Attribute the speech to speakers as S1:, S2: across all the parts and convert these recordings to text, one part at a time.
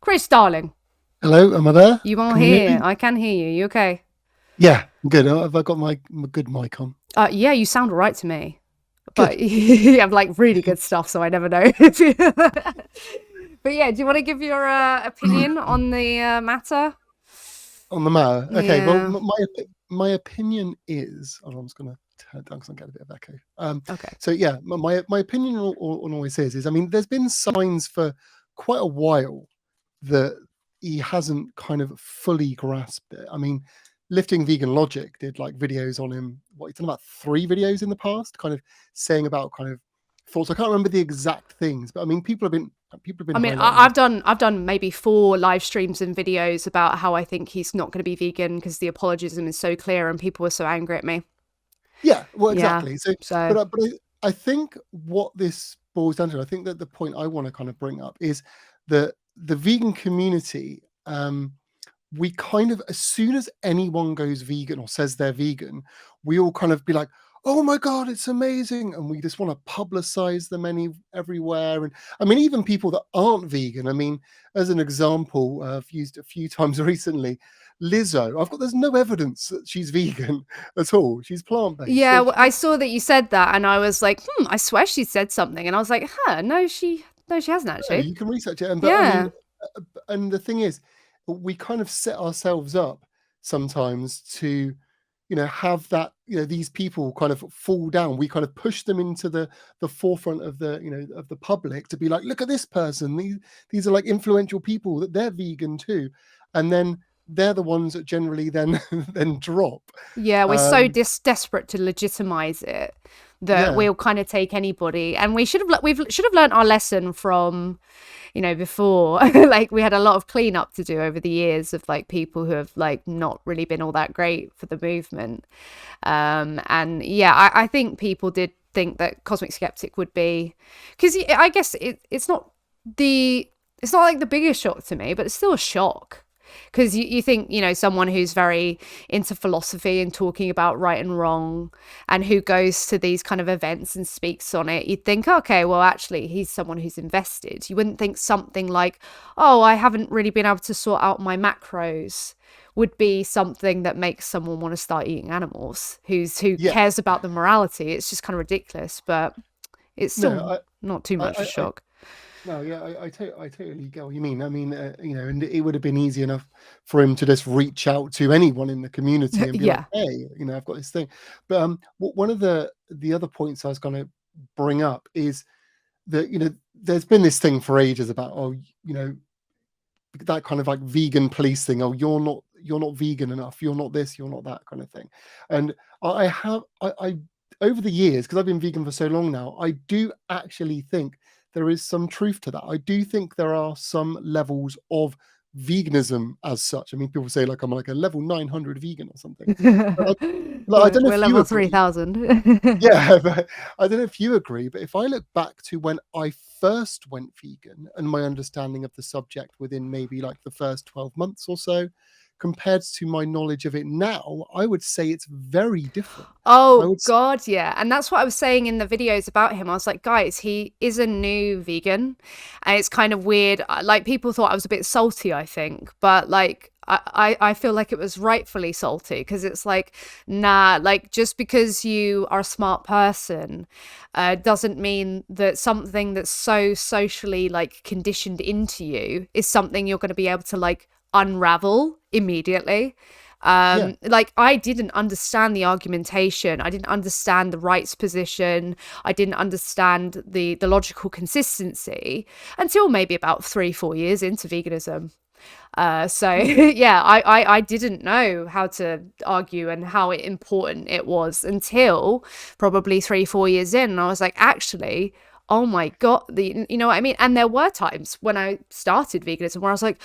S1: Chris, darling,
S2: Hello, am I there?
S1: you are
S2: Can you hear
S1: here.
S2: me?
S1: I can hear you. You okay?
S2: Yeah, good. Have I got my good mic on?
S1: Yeah, you sound all right to me.
S2: Good.
S1: But you have like really good stuff, so I never know if you. But yeah, do you want to give your opinion on the matter?
S2: On the matter. Okay. Well,
S1: Yeah.
S2: my opinion is. Oh, I'm just gonna turn it down because I get a bit of echo.
S1: Okay.
S2: So yeah, my opinion on always is. I mean, there's been signs for quite a while that he hasn't kind of fully grasped it. I mean, Lifting Vegan Logic did like videos on him. What, he's done about 3 videos in the past, kind of saying about kind of thoughts. I can't remember the exact things, but I mean, people have been
S1: I mean,
S2: highlighting this.
S1: I've done maybe 4 live streams and videos about how I think he's not going to be vegan because the apologism is so clear and people were so angry at me.
S2: Yeah, well,
S1: Yeah.
S2: exactly. So,
S1: So
S2: but I think what this boils down to, I think that the point I want to kind of bring up is that the vegan community, we kind of, as soon as anyone goes vegan or says they're vegan, we all kind of be like, oh my God, it's amazing. And we just want to publicize them everywhere. And I mean, even people that aren't vegan, I mean, as an example, I've used a few times recently, Lizzo. There's no evidence that she's vegan at all. She's plant-based.
S1: yeah,
S2: So
S1: well, I saw that you said that, and I was like, I swear she said something, and I was like, huh, no, she hasn't
S2: yeah,
S1: actually.
S2: you can research it. But I mean,
S1: Yeah.
S2: and the thing is, we kind of set ourselves up sometimes to, have that, these people kind of fall down. We kind of push them into the forefront of of the public to be like, look at this person. These are like influential people, that they're vegan too, and then they're the ones that generally then then drop.
S1: Yeah, we're so
S2: Um,
S1: desperate to legitimize it that
S2: yeah,
S1: we'll kind of take anybody, and we should have learned our lesson from, before. Like we had a lot of cleanup to do over the years of like people who have like not really been all that great for the movement. And yeah, I think people did think that Cosmic Skeptic would be, because I guess it's not like the biggest shock to me, but it's still a shock. Because you think, someone who's very into philosophy and talking about right and wrong and who goes to these kind of events and speaks on it, you'd think, okay, well, actually, he's someone who's invested. You wouldn't think something like, oh, I haven't really been able to sort out my macros would be something that makes someone want to start eating animals, who
S2: yeah.
S1: cares about the morality. It's just kind of ridiculous, but it's
S2: No,
S1: still not too much
S2: I,
S1: of a
S2: I,
S1: shock.
S2: No, yeah, I totally get what you mean. I mean, and it would have been easy enough for him to just reach out to anyone in the community and be like,
S1: Yeah.
S2: "Hey, I've got this thing." But one of the other points I was going to bring up is that there's been this thing for ages about, oh, that kind of like vegan police thing. Oh, you're not vegan enough. You're not this. You're not that kind of thing. And I over the years, because I've been vegan for so long now, I do actually think there is some truth to that. I do think there are some levels of veganism as such. I mean, people say like I'm like a level 900 vegan or something. But I don't know
S1: We're
S2: if you
S1: level
S2: agree.
S1: 3000.
S2: Yeah, but I don't know if you agree, but if I look back to when I first went vegan and my understanding of the subject within maybe like the first 12 months or so, compared to my knowledge of it now, I would say it's very different. I
S1: Oh
S2: would,
S1: God, yeah. And that's what I was saying in the videos about him. I was like, guys, he is a new vegan. And it's kind of weird. Like people thought I was a bit salty, I think. But like I feel like it was rightfully salty because it's like, nah, like just because you are a smart person doesn't mean that something that's so socially like conditioned into you is something you're going to be able to like unravel immediately.
S2: yeah,
S1: Like I didn't understand the argumentation, I didn't understand the rights position, I didn't understand the logical consistency until maybe about 3-4 years into veganism. So yeah, I didn't know how to argue and how important it was until probably 3-4 years in, and I was like, actually, oh my God, you know what I mean? And there were times when I started veganism where I was like,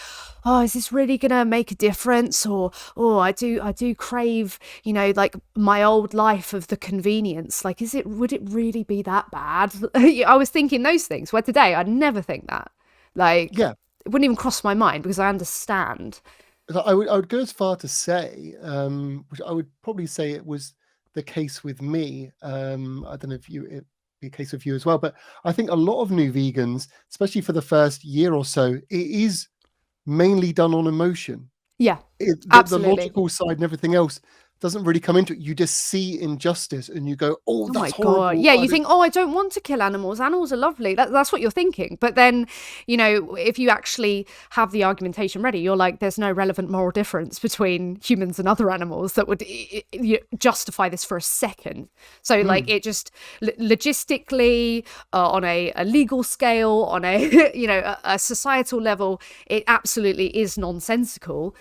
S1: oh, is this really gonna make a difference? Or, oh, I do crave, like my old life of the convenience. Like, would it really be that bad? I was thinking those things, where today I'd never think that. Like,
S2: yeah.
S1: it wouldn't even cross my mind because I understand.
S2: I would go as far to say, which I would probably say it was the case with me. I don't know if it be a case with you as well, but I think a lot of new vegans, especially for the first year or so, it is mainly done on emotion.
S1: Yeah,
S2: The
S1: absolutely.
S2: logical side and everything else doesn't really come into it. You just see injustice and you go, oh,
S1: Oh
S2: that's
S1: my God.
S2: horrible.
S1: Yeah, you think, oh, I don't want to kill animals. Animals are lovely. That's what you're thinking. But then, if you actually have the argumentation ready, you're like, there's no relevant moral difference between humans and other animals that would justify this for a second. So, like, it just logistically, on a legal scale, on a, a societal level, it absolutely is nonsensical.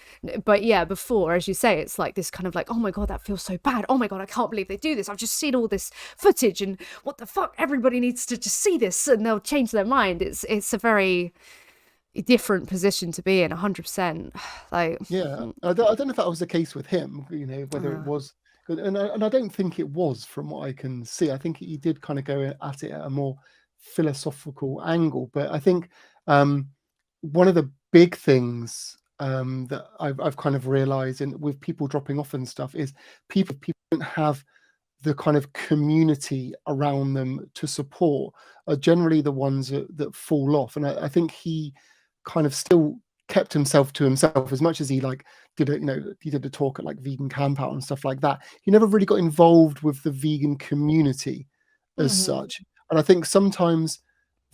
S1: But yeah, before, as you say, it's like this kind of like, oh my God, that feels so bad. Oh my God, I can't believe they do this. I've just seen all this footage and what the fuck, everybody needs to just see this and they'll change their mind. It's a very different position to be in, 100%. Like,
S2: Yeah, I don't know if that was the case with him, whether it was good. And I don't think it was, from what I can see. I think he did kind of go at it at a more philosophical angle. But I think one of the big things that I've kind of realized, and with people dropping off and stuff, is people don't have the kind of community around them to support, are generally the ones that fall off. And I think he kind of still kept himself to himself, as much as he like did it, he did a talk at like vegan camp out and stuff like that. He never really got involved with the vegan community as such. And I think sometimes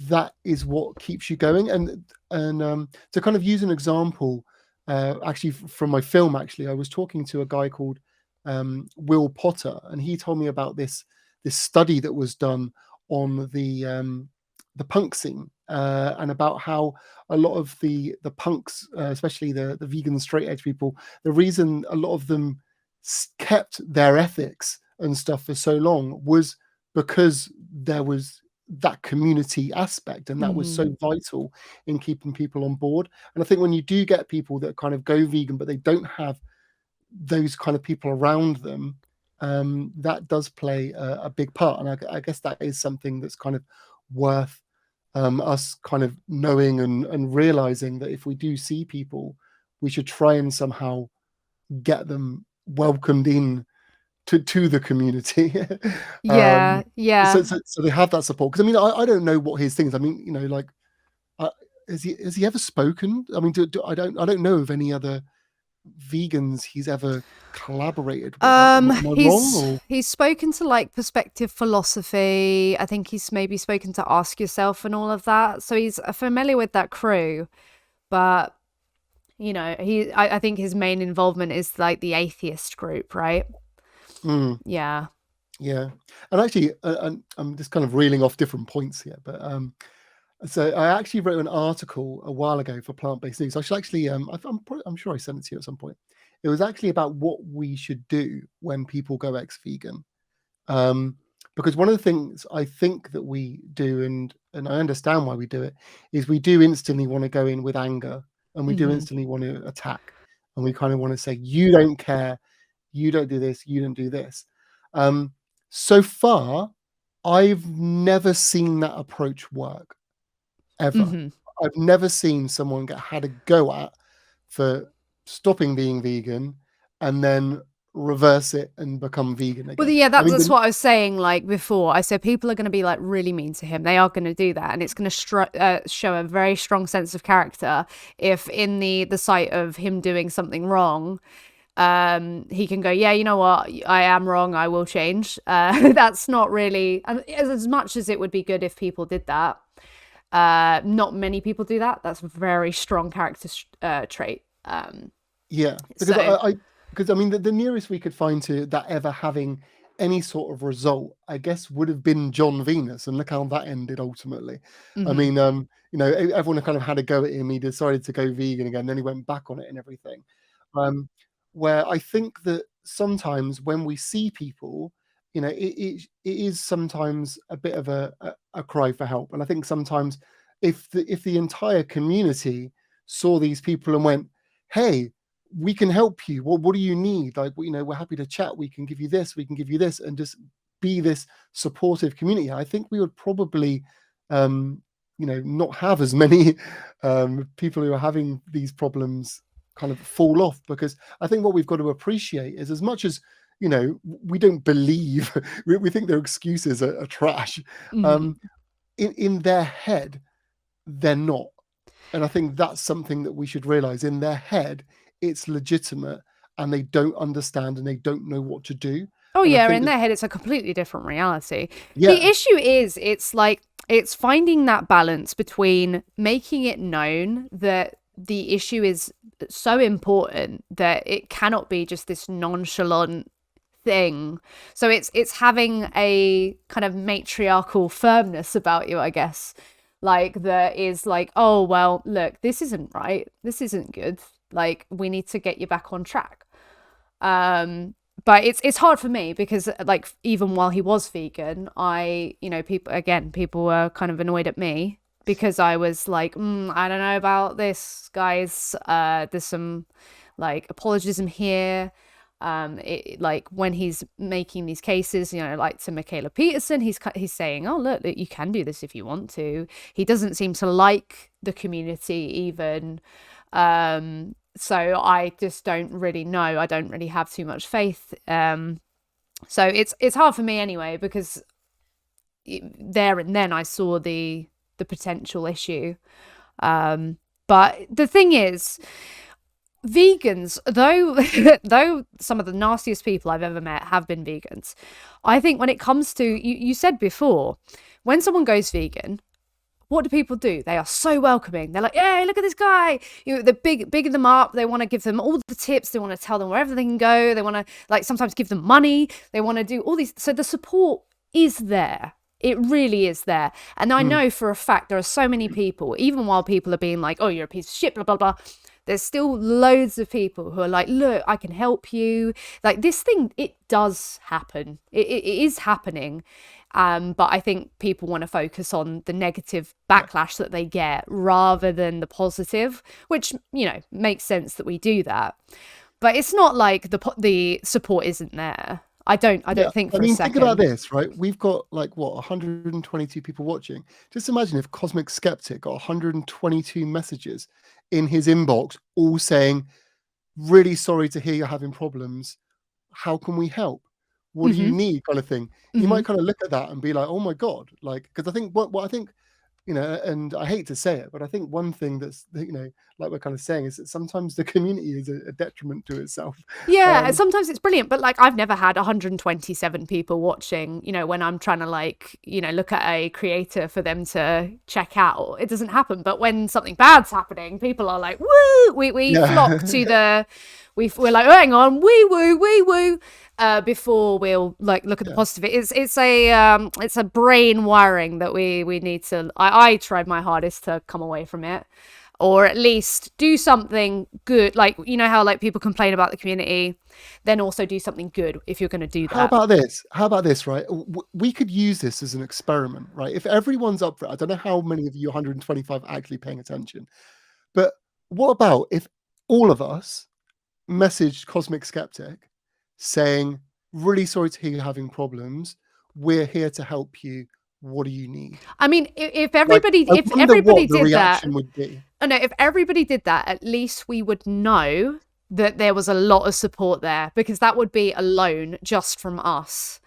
S2: that is what keeps you going. And to kind of use an example, actually from my film, I was talking to a guy called Will Potter, and he told me about this study that was done on the punk scene, and about how a lot of the punks, especially the vegan straight edge people, the reason a lot of them kept their ethics and stuff for so long was because there was that community aspect, and that was so vital in keeping people on board. And I think when you do get people that kind of go vegan but they don't have those kind of people around them, that does play a big part. And I guess that is something that's kind of worth us kind of knowing and realizing, that if we do see people, we should try and somehow get them welcomed in to the community.
S1: yeah, yeah.
S2: So they have that support. Because I mean, I don't know what his things. I mean, like, uh, has he ever spoken? I mean, I don't know of any other vegans he's ever collaborated with. Am I wrong? Or
S1: He's spoken to like perspective philosophy. I think he's maybe spoken to Ask Yourself and all of that. So he's familiar with that crew. But I think his main involvement is like the atheist group, right? Yeah.
S2: Yeah. And actually, I'm just kind of reeling off different points here, but so I actually wrote an article a while ago for Plant-Based News. I should actually, I'm sure I sent it to you at some point. It was actually about what we should do when people go ex-vegan. Because one of the things I think that we do, and I understand why we do it, is we do instantly want to go in with anger, and we do instantly want to attack, and we kind of want to say, you don't care, you don't do this, you don't do this. So far, I've never seen that approach work, ever. I've never seen someone get had a go at for stopping being vegan and then reverse it and become vegan again.
S1: Well, yeah,
S2: I mean,
S1: that's what I was saying. Like before, I said people are going to be like really mean to him. They are going to do that, and it's going to show a very strong sense of character if, in the sight of him doing something wrong, he can go, yeah, you know what, I am wrong, I will change. That's not really, as much as it would be good if people did that. Not many people do that. That's a very strong character trait.
S2: Yeah, because because I mean, the nearest we could find to that ever having any sort of result, I guess, would have been John Venus, and look how that ended ultimately. I mean, everyone kind of had a go at him. He decided to go vegan again, then he went back on it and everything. Where I think that sometimes when we see people, it is sometimes a bit of a cry for help. And I think sometimes if the entire community saw these people and went, hey, we can help you. What do you need? Like, we're happy to chat. We can give you this. We can give you this, and just be this supportive community. I think we would probably, not have as many people who are having these problems kind of fall off. Because I think what we've got to appreciate is, as much as we don't believe, we think their excuses are trash. In their head, they're not. And I think that's something that we should realize. In their head, it's legitimate, and they don't understand and they don't know what to do.
S1: Oh
S2: And I
S1: yeah,
S2: think
S1: in
S2: that,
S1: their head it's a completely different reality. The
S2: yeah,
S1: issue is it's like it's finding that balance between making it known that the issue is so important that it cannot be just this nonchalant thing. So it's having a kind of matriarchal firmness about you, I guess. Like there is like, oh well, look, this isn't right. This isn't good. Like we need to get you back on track. But it's hard for me because like even while he was vegan, I, you know, people were kind of annoyed at me because I was like, I don't know about this, guys. There's some like apologism here. Like when he's making these cases, you know, like to Michaela Peterson, he's saying, oh look, you can do this if you want to. He doesn't seem to like the community even. So I just don't really know. I don't really have too much faith. So it's hard for me anyway because there and then I saw the potential issue. But the thing is, vegans, though though some of the nastiest people I've ever met have been vegans, I think when it comes to you said before, when someone goes vegan, what do people do? They are so welcoming. They're like, "Hey, look at this guy!" You know, they're bigging them up. They want to give them all the tips. They want to tell them wherever they can go. They want to like sometimes give them money. They want to do all these. So the support is there. It really is there. And I know for a fact there are so many people, even while people are being like, "Oh, you're a piece of shit," blah blah blah. There's still loads of people who are like, look, I can help you. Like this thing, it does happen. It is happening. But I think people want to focus on the negative backlash that they get rather than the positive, which, you know, makes sense that we do that. But it's not like the support isn't there. I don't think for
S2: I mean,
S1: a
S2: think
S1: second.
S2: about this, right? We've got like what 122 people watching. Just imagine if Cosmic Skeptic got 122 messages in his inbox, all saying, "Really sorry to hear you're having problems. How can we help? What do you
S1: Mm-hmm.
S2: need?" kind of thing. He
S1: Mm-hmm.
S2: might kind of look at that and be like, "Oh my god!" Like, because I think what I think, you know, and I hate to say it, but I think one thing that's, you know, like we're kind of saying, is that sometimes the community is a detriment to itself.
S1: Yeah, sometimes it's brilliant, but like I've never had 127 people watching, you know, when I'm trying to like, you know, look at a creator for them to check out. It doesn't happen. But when something bad's happening, people are like, woo, we flock to we're like, oh, hang on, wee woo, before we'll like look at the
S2: Yeah.
S1: positive. It's a brain wiring that we need to. I tried my hardest to come away from it, or at least do something good. Like, you know how like people complain about the community, then also do something good if you're going to do
S2: How
S1: that.
S2: about this? How about this, right? We could use this as an experiment, right? If everyone's up for it, I don't know how many of you 125 are actually paying attention, but what about if all of us messaged Cosmic Skeptic saying, "Really sorry to hear you're having problems. We're here to help you. What do you need?"
S1: I mean, if
S2: Like,
S1: everybody
S2: I
S1: if
S2: wonder
S1: everybody
S2: what the
S1: did that,
S2: reaction would be.
S1: oh no, if everybody did that, at least we would know that there was a lot of support there, because that would be alone just from us.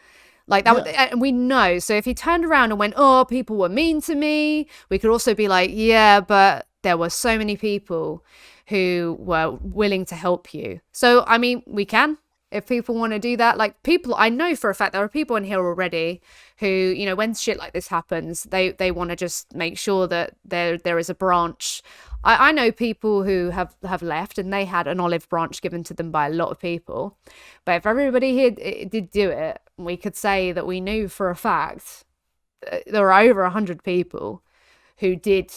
S1: Like that would,
S2: Yeah,
S1: and we know. So if he turned around and went, "Oh, people were mean to me," we could also be like, "Yeah, but there were so many people who were willing to help you." So I mean, we can, if people want to do that. Like people, I know for a fact there are people in here already who, you know, when shit like this happens, they want to just make sure that there is a branch. I know people who have left and they had an olive branch given to them by a lot of people. But if everybody here did do it, we could say that we knew for a fact there were over 100 people who did,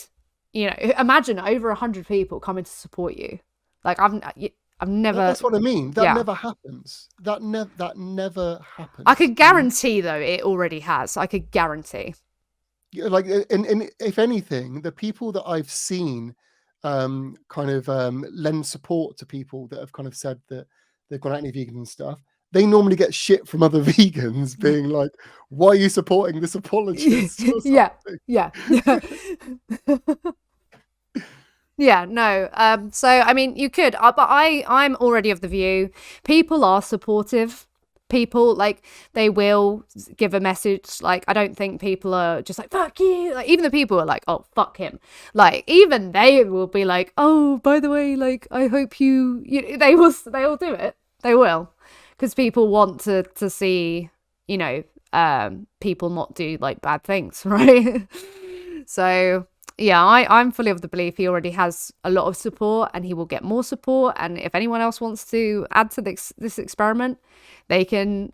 S1: you know, imagine over 100 people coming to support you. Like I've never,
S2: that's what I mean. That
S1: yeah.
S2: never happens. That never happens.
S1: I could guarantee though it already has. I could guarantee.
S2: Like, and if anything, the people that I've seen kind of lend support to people that have kind of said that they've gone anti-vegan and stuff, they normally get shit from other vegans being like, "Why are you supporting this apologist?" or
S1: Yeah,
S2: something.
S1: yeah. Yeah, no. So I mean, you could, but I'm already of the view people are supportive. people, like they will give a message. Like I don't think people are just like fuck you, like even the people are like, oh fuck him, like even they will be like, oh by the way, like I hope they'll do it, they will, because people want to see, you know, people not do like bad things, right? So yeah, I'm fully of the belief he already has a lot of support and he will get more support. And if anyone else wants to add to this experiment, they can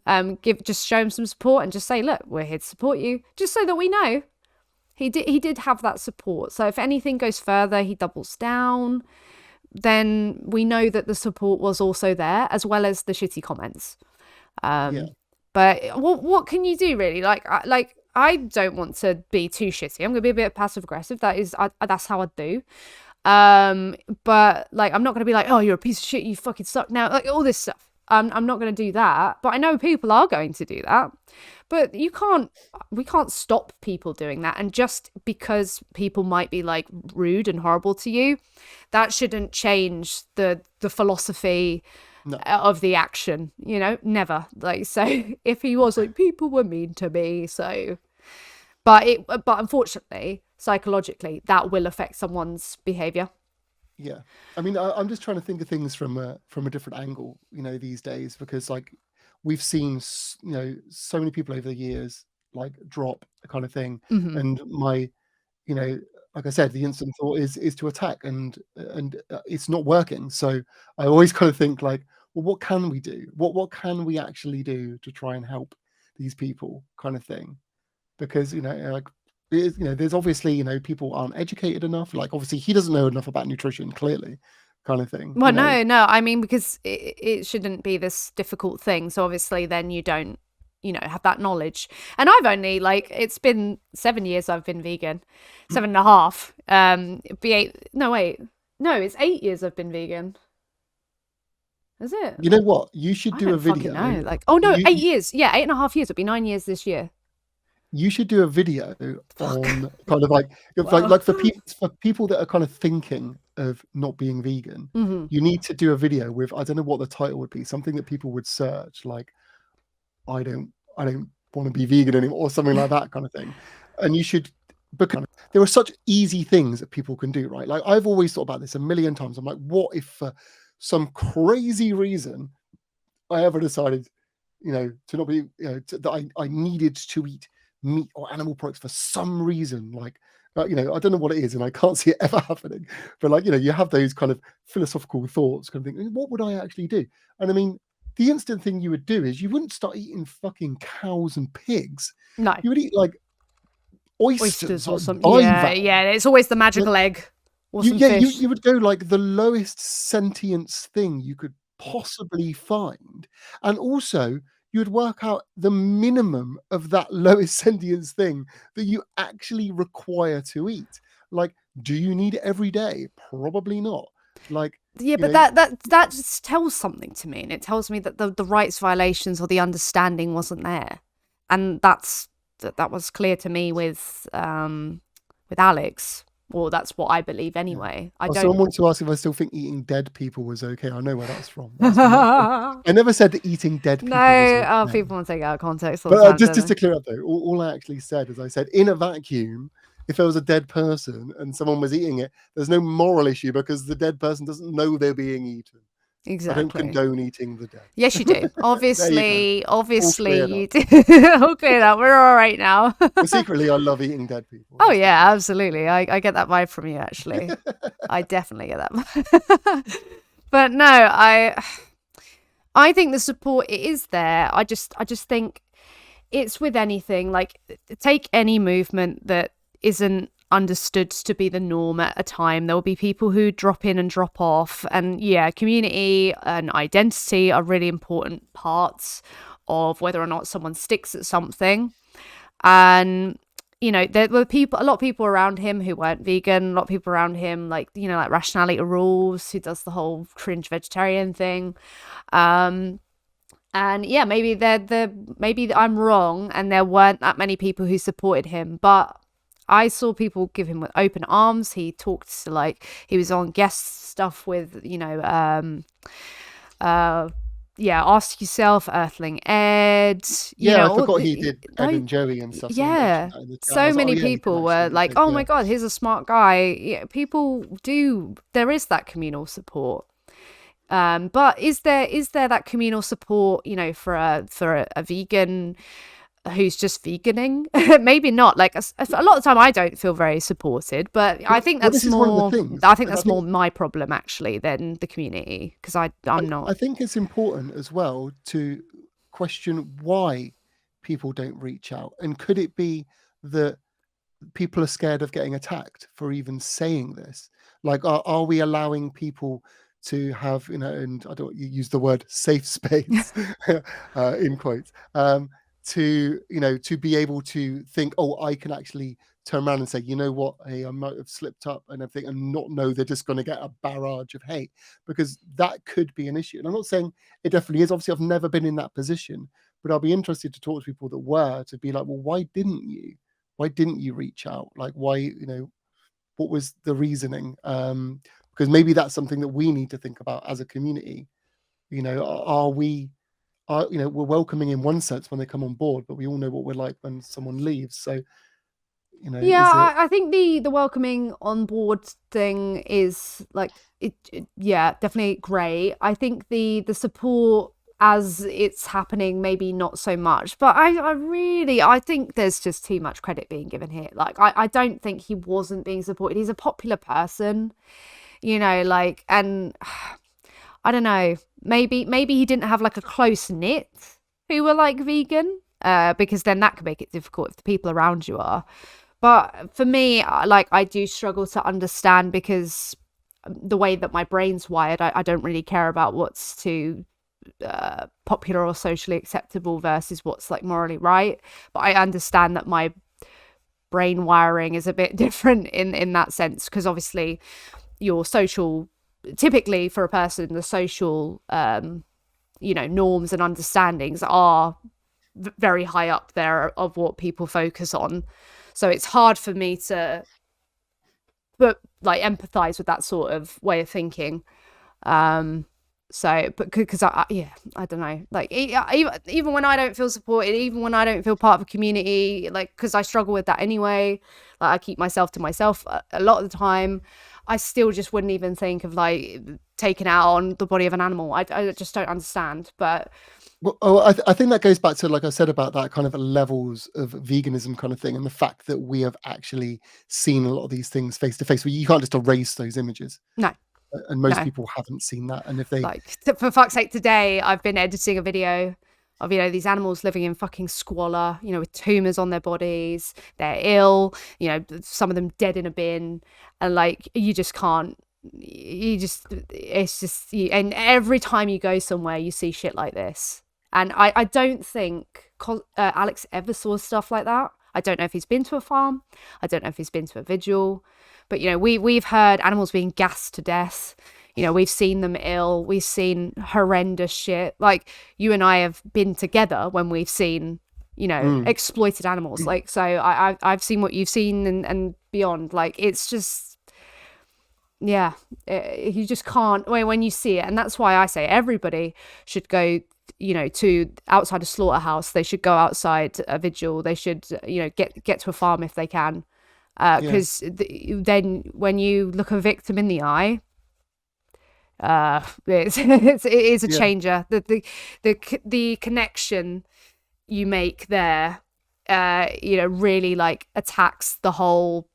S1: just show him some support and just say, look, we're here to support you, just so that we know he did have that support. So if anything goes further, he doubles down, then we know that the support was also there, as well as the shitty comments.
S2: Yeah.
S1: But what can you do really? Like I don't want to be too shitty. I'm gonna be a bit passive aggressive. That's how I do. But like I'm not gonna be like, oh, you're a piece of shit, you fucking suck now, like all this stuff. I'm not gonna do that. But I know people are going to do that. But we can't stop people doing that. And just because people might be like rude and horrible to you, that shouldn't change the philosophy of the action, you know, never. Like, so if he was like, people were mean to me, so but unfortunately psychologically that will affect someone's behavior.
S2: Yeah, I mean, I'm just trying to think of things from a different angle, you know, these days, because like we've seen, you know, so many people over the years like drop kind of thing, and my, you know, like I said, the instant thought is to attack, and it's not working. So I always kind of think like, well, what can we do? What can we actually do to try and help these people, kind of thing? Because you know, like, you know, there's obviously, you know, people aren't educated enough. Like obviously, he doesn't know enough about nutrition, clearly, kind of thing.
S1: Well,
S2: You know,
S1: no, I mean, because it shouldn't be this difficult thing. So obviously, then you don't, you know, have that knowledge. And I've only like, it's been 7 years I've been vegan, 7.5. Be 8. No, wait, no, it's 8 years I've been vegan. Is it?
S2: you know what? You should
S1: I
S2: do a
S1: don't fucking
S2: video.
S1: know. Like, oh no,
S2: You
S1: 8 years. Yeah, 8.5 years. It'll be 9 years this year.
S2: you should do a video
S1: Fuck.
S2: on kind of like
S1: Wow.
S2: like for people that are kind of thinking of not being vegan. You need to do a video with, I don't know what the title would be, something that people would search, like I don't want to be vegan anymore, or something like that kind of thing. And you should, because there are such easy things that people can do, right? Like I've always thought about this a million times. I'm like, what if for some crazy reason I ever decided, you know, to not be, you know, that I needed to eat meat or animal products for some reason, like you know, I don't know what it is, and I can't see it ever happening. But like, you know, you have those kind of philosophical thoughts, kind of thinking, what would I actually do? And I mean, the instant thing you would do is you wouldn't start eating fucking cows and pigs.
S1: No.
S2: You would eat like
S1: Oysters or
S2: like
S1: something. Yeah,
S2: bivalve.
S1: yeah. It's always the magical
S2: Like,
S1: egg or some
S2: yeah,
S1: fish.
S2: you would go like the lowest sentience thing you could possibly find, and also you'd work out the minimum of that lowest sentience thing that you actually require to eat. Like, do you need it every day? Probably not. Like,
S1: Yeah,
S2: you
S1: but
S2: know,
S1: that just tells something to me, and it tells me that the rights violations or the understanding wasn't there, and that was clear to me with Alex. Well, that's what I believe
S2: yeah.
S1: anyway. I
S2: Oh,
S1: don't.
S2: someone wants to ask if I still think eating dead people was okay. I know where that's from. That's from I never said that eating dead people was
S1: No, oh,
S2: okay.
S1: people want to take it out of context all the
S2: But
S1: time,
S2: just
S1: don't
S2: to
S1: they?
S2: clear up though, all I actually said is I said in a vacuum, if there was a dead person and someone was eating it, there's no moral issue because the dead person doesn't know they're being eaten. I don't
S1: Exactly.
S2: condone eating the dead.
S1: Yes, you do.
S2: There you go. All
S1: Obviously,
S2: cleared up.
S1: you do. Okay, now we're all right now.
S2: But secretly, I love eating dead people.
S1: Oh
S2: Let's be
S1: yeah,
S2: clear.
S1: absolutely. I get that vibe from you actually. I definitely get that vibe. But no, I think the support it is there. I just think it's with anything. Like take any movement that isn't understood to be the norm at a time. There will be people who drop in and drop off. And yeah, community and identity are really important parts of whether or not someone sticks at something. And you know, there were a lot of people around him who weren't vegan, a lot of people around him, like, you know, like Rationality Rules, who does the whole cringe vegetarian thing. And yeah, maybe I'm wrong and there weren't that many people who supported him, but I saw people give him with open arms. He talked to he was on guest stuff with, you know, yeah, Ask Yourself, Earthling Ed, you
S2: Yeah, I
S1: know,
S2: forgot he did Ed
S1: those,
S2: and Joey and stuff. Someone mentioned
S1: yeah.
S2: that in the chat, and I
S1: So
S2: was like, oh
S1: many
S2: yeah, you can
S1: people
S2: actually
S1: were
S2: link
S1: like,
S2: it.
S1: "Oh
S2: Yeah,
S1: my god, here's a smart guy." Yeah, people do. There is that communal support. But is there that communal support, you know, for a vegan who's just veganing? Maybe not. Like a lot of the time, I don't feel very supported. But I think
S2: well,
S1: that's
S2: this is one of the
S1: more.
S2: things,
S1: I think
S2: and I
S1: that's more
S2: think
S1: my problem actually than the community because I'm not.
S2: I think it's important as well to question why people don't reach out, and could it be that people are scared of getting attacked for even saying this? Like, are we allowing people to have, you know, and I don't, you use the word safe space in quotes, to, you know, to be able to think, oh, I can actually turn around and say, you know what, hey, I might have slipped up and everything, and not know they're just going to get a barrage of hate, because that could be an issue. And I'm not saying it definitely is. Obviously, I've never been in that position, but I'll be interested to talk to people that were, to be like, well, why didn't you reach out? Like, why, you know, what was the reasoning? Because maybe that's something that we need to think about as a community. You know, you know, we're welcoming in one sense when they come on board, but we all know what we're like when someone leaves. So, you know,
S1: Yeah,
S2: is it?
S1: I think the welcoming on board thing is like yeah, definitely great. I think the support as it's happening maybe not so much, but I really I think there's just too much credit being given here. Like I don't think he wasn't being supported. He's a popular person, you know, like, and I don't know, maybe he didn't have like a close knit who were like vegan, because then that could make it difficult if the people around you are. But for me, like, I do struggle to understand because the way that my brain's wired, I don't really care about what's too popular or socially acceptable versus what's like morally right. But I understand that my brain wiring is a bit different in that sense, because obviously your social, typically for a person, the social you know, norms and understandings are very high up there of what people focus on. So it's hard for me to but like empathize with that sort of way of thinking. um so but because yeah, I don't know, like even when I don't feel supported, even when I don't feel part of a community, like, because I struggle with that anyway, like I keep myself to myself a lot of the time, I still just wouldn't even think of like taking out on the body of an animal. I just don't understand. But
S2: Well, I think that goes back to, like I said, about that kind of levels of veganism kind of thing, and the fact that we have actually seen a lot of these things face to face, where you can't just erase those images,
S1: no,
S2: and most
S1: no,
S2: people haven't seen that. And if they,
S1: like, for fuck's sake, today I've been editing a video of, you know, these animals living in fucking squalor, you know, with tumors on their bodies, they're ill, you know, some of them dead in a bin, and like, you just can't, you just, it's just and every time you go somewhere you see shit like this. And I don't think Alex ever saw stuff like that. I don't know if he's been to a farm, I don't know if he's been to a vigil, but you know, we've heard animals being gassed to death, you know, we've seen them ill, we've seen horrendous shit. Like, you and I have been together when we've seen, you know,
S2: mm,
S1: exploited animals. Like, so I've seen what you've seen and beyond. Like, it's just, yeah, you just can't, when you see it. And that's why I say everybody should go, you know, to outside a slaughterhouse, they should go outside a vigil, they should, you know, get to a farm if they can,
S2: yeah,
S1: because then when you look a victim in the eye, it is a
S2: yeah,
S1: changer. The connection you make there, you know, really like attacks the whole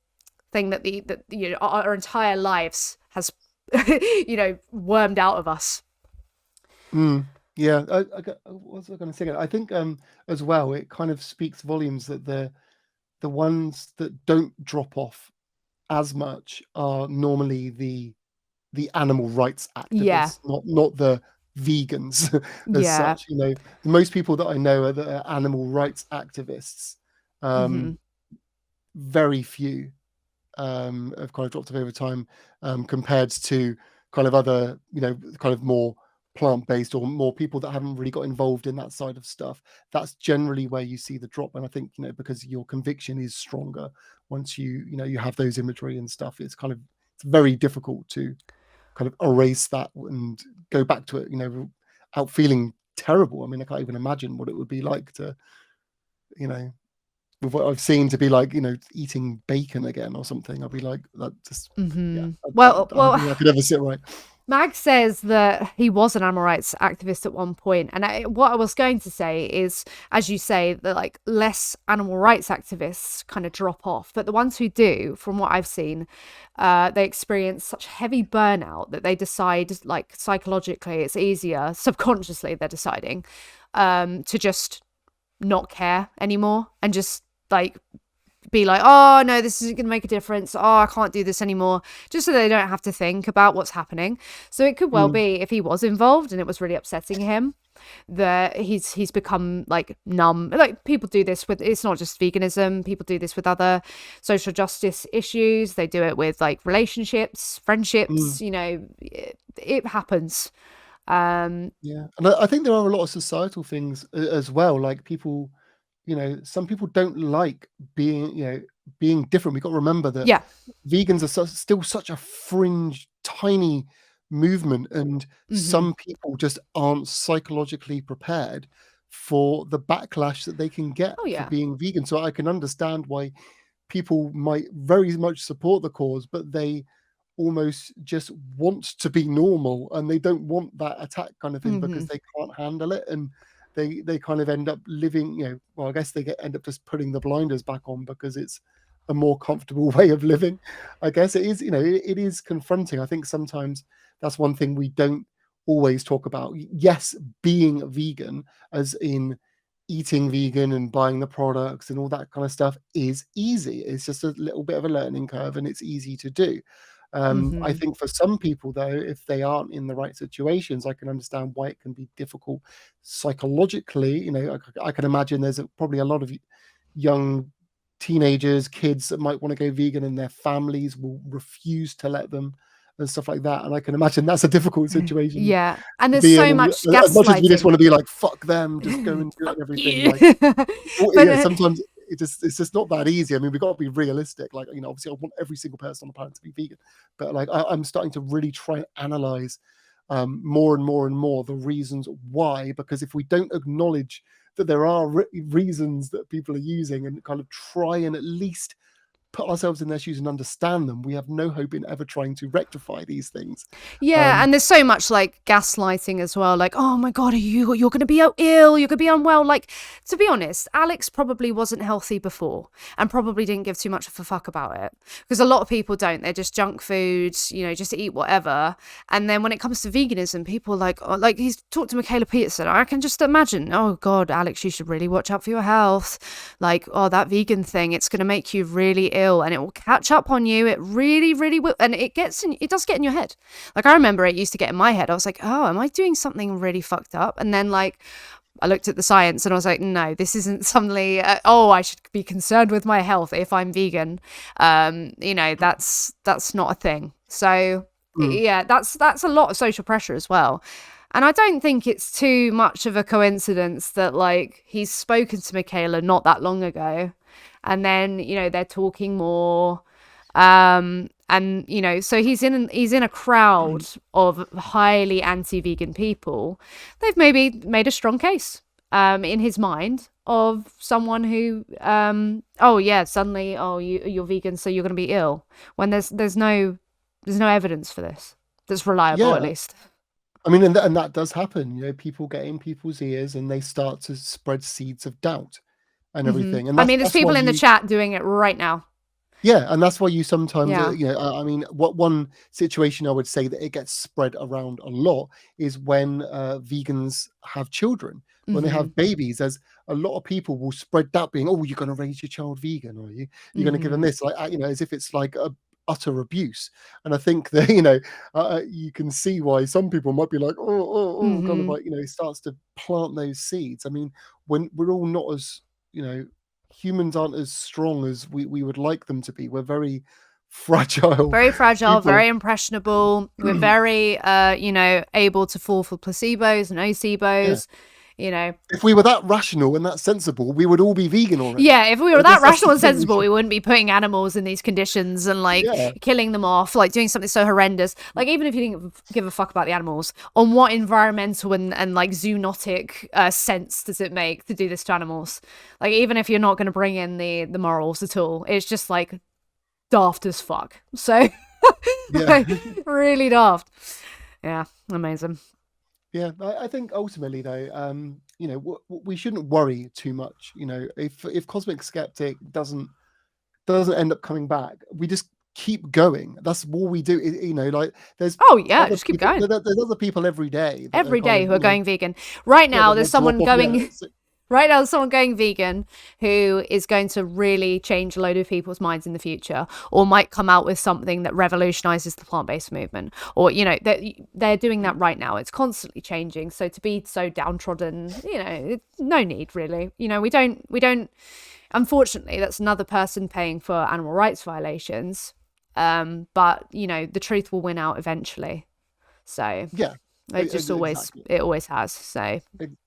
S1: thing that you know, our entire lives has you know, wormed out of us.
S2: mm, yeah. What was I going to say? I think as well, it kind of speaks volumes that the ones that don't drop off as much are normally the animal rights
S1: Yeah,
S2: activists, not the vegans as
S1: yeah.
S2: such. You know, the most people that I know are the animal rights activists.
S1: Hmm.
S2: Um, very few have kind of dropped off over time, compared to kind of other, you know, kind of more plant-based or more people that haven't really got involved in that side of stuff. That's generally where you see the drop. And I think, you know, because your conviction is stronger once you know, you have those imagery and stuff, it's kind of, it's very difficult to kind of erase that and go back to it, you know. out feeling terrible. I mean, I can't even imagine what it would be like to, you know, with what I've seen, to be like, eating bacon again or something. I'll be like, that just, yeah, I don't think I could ever sit right.
S1: Mag says that he was an animal rights activist at one point, and what I was going to say is, as you say, that like less animal rights activists kind of drop off, but the ones who do, from what I've seen, they experience such heavy burnout that they decide, like psychologically, it's easier, subconsciously they're deciding, to just not care anymore and just like be like, oh no, this isn't going to make a difference, oh I can't do this anymore, just so they don't have to think about what's happening. So it could well be, if he was involved and it was really upsetting him, that he's become like numb. Like people do this with, it's not just veganism, people do this with other social justice issues, they do it with like relationships, friendships, it happens.
S2: Yeah, and I think there are a lot of societal things as well, like people, some people don't like being different. We've got to remember that
S1: Yeah.
S2: vegans are still such a fringe, tiny movement, and some people just aren't psychologically prepared for the backlash that they can get for being vegan. So I can understand why people might very much support the cause, but they almost just want to be normal, and they don't want that attack kind of thing because they can't handle it, and they kind of end up living, well, I guess they end up just putting the blinders back on because it's a more comfortable way of living. I guess it is, it is confronting. I think sometimes that's one thing we don't always talk about. Yes, being vegan, as in eating vegan and buying the products and all that kind of stuff, is easy. It's just a little bit of a learning curve, and it's easy to do. I think for some people, though, if they aren't in the right situations, I can understand why it can be difficult psychologically. I can imagine there's probably a lot of young teenagers, kids that might want to go vegan, and their families will refuse to let them and stuff like that. And I can imagine that's a difficult situation.
S1: Yeah, and there's
S2: Be
S1: so
S2: in,
S1: much
S2: as much as we just
S1: gaslighting.
S2: want to be like, fuck them, just go and do it and everything. Like, sometimes it's just not that easy. I mean, we've got to be realistic. Like, obviously I want every single person on the planet to be vegan, but like I'm starting to really try and analyze more and more and more the reasons why, because if we don't acknowledge that there are reasons that people are using and kind of try and at least put ourselves in their shoes and understand them, we have no hope in ever trying to rectify these things.
S1: And there's so much like gaslighting as well, like, oh my god, you're gonna be ill, you're gonna be unwell. Like, to be honest, Alex probably wasn't healthy before and probably didn't give too much of a fuck about it, because a lot of people don't. They're just junk foods, just eat whatever. And then when it comes to veganism, people are like, oh, like he's talked to Michaela Peterson, I can just imagine, oh god, Alex, you should really watch out for your health, like, oh, that vegan thing, it's gonna make you really ill and it will catch up on you. It really, really will. And it does get in your head. Like, I remember it used to get in my head. I was like, oh, am I doing something really fucked up? And then like I looked at the science and I was like, no, this isn't suddenly, I should be concerned with my health if I'm vegan. That's not a thing. So yeah, that's a lot of social pressure as well. And I don't think it's too much of a coincidence that like he's spoken to Michaela not that long ago. And then, they're talking more. And, so he's in a crowd of highly anti-vegan people. They've maybe made a strong case in his mind of someone who, suddenly, you're vegan, so you're going to be ill. When there's no evidence for this that's reliable, at least.
S2: I mean, and that does happen. People get in people's ears and they start to spread seeds of doubt and everything. And
S1: there's people in the chat doing it right now.
S2: Yeah, and that's why you sometimes, I mean, what one situation I would say that it gets spread around a lot is when vegans have children, when they have babies. There's a lot of people will spread that being, oh, you're going to raise your child vegan, are you? You're going to give them this, like, as if it's like a utter abuse. And I think that you can see why some people might be like, kind of like, it starts to plant those seeds. I mean, when we're all not as humans aren't as strong as we would like them to be. We're very fragile,
S1: very impressionable. We're very able to fall for placebos and nocebos. you know.
S2: If we were that rational and that sensible, we would all be vegan already.
S1: Yeah, if we were that
S2: That's the
S1: rational and
S2: thing.
S1: sensible, we wouldn't be putting animals in these conditions and like
S2: Yeah,
S1: killing them off, like doing something so horrendous. Like, even if you didn't give a fuck about the animals, on what environmental and like zoonotic sense does it make to do this to animals? Like, even if you're not going to bring in the morals at all, it's just like daft as fuck. So,
S2: yeah.
S1: like, really daft. Yeah, amazing.
S2: Yeah, I think ultimately though, you know, we shouldn't worry too much. You know, if Cosmic Skeptic doesn't end up coming back, we just keep going. That's all we do. You know, like there's
S1: Oh yeah,
S2: other
S1: just keep
S2: people,
S1: going.
S2: there's other people every day that are
S1: Every
S2: kind
S1: day
S2: of,
S1: who are
S2: you know,
S1: going vegan. Right
S2: yeah,
S1: now,
S2: that
S1: there's
S2: will drop
S1: someone
S2: off. Yeah,
S1: going. Right now, there's someone going vegan who is going to really change a load of people's minds in the future, or might come out with something that revolutionizes the plant-based movement. Or, you know, they're doing that right now. It's constantly changing. So to be so downtrodden, you know, no need really. You know, we don't. Unfortunately, that's another person paying for animal rights violations. But you know, the truth will win out eventually. So
S2: yeah,
S1: it just always
S2: exactly.
S1: it always has. So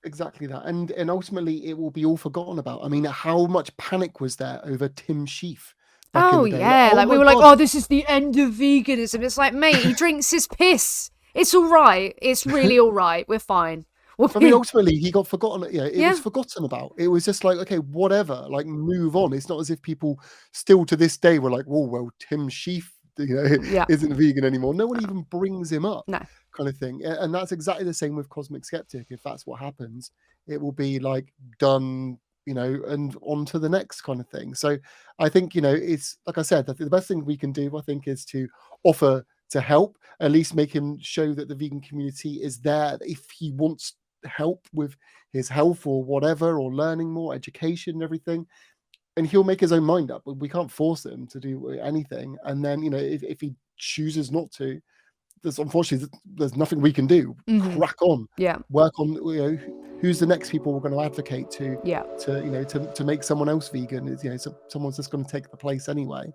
S2: Exactly that, and ultimately it will be all forgotten about. I mean, how much panic was there over Tim Sheaf back in
S1: oh
S2: the day? Like,
S1: yeah,
S2: oh
S1: like we
S2: my
S1: were like,
S2: god!
S1: oh, this is the end of veganism. It's like, mate, he drinks his piss. It's all right. It's really all right. We're fine.
S2: I mean, ultimately he got forgotten. Yeah, it was
S1: Yeah,
S2: forgotten about. It was just like, okay, whatever, like move on. It's not as if people still to this day were like, oh well, Tim Sheaf, you know,
S1: yeah,
S2: isn't vegan anymore. No one even brings him up,
S1: no,
S2: kind of thing. And that's exactly the same with Cosmic Skeptic. If that's what happens, it will be like done, you know, and on to the next kind of thing. So I think, you know, it's like I said, the best thing we can do, I think, is to offer to help, at least make him show that the vegan community is there if he wants help with his health or whatever, or learning more, education and everything, and he'll make his own mind up. We can't force him to do anything. And then, you know, if he chooses not to, there's unfortunately there's nothing we can do.
S1: mm-hmm.
S2: Crack on,
S1: Yeah,
S2: work on, you know, who's the next people we're going to advocate to
S1: yeah.
S2: you know, to make someone else vegan. Is, you know, someone's just going to take the place anyway.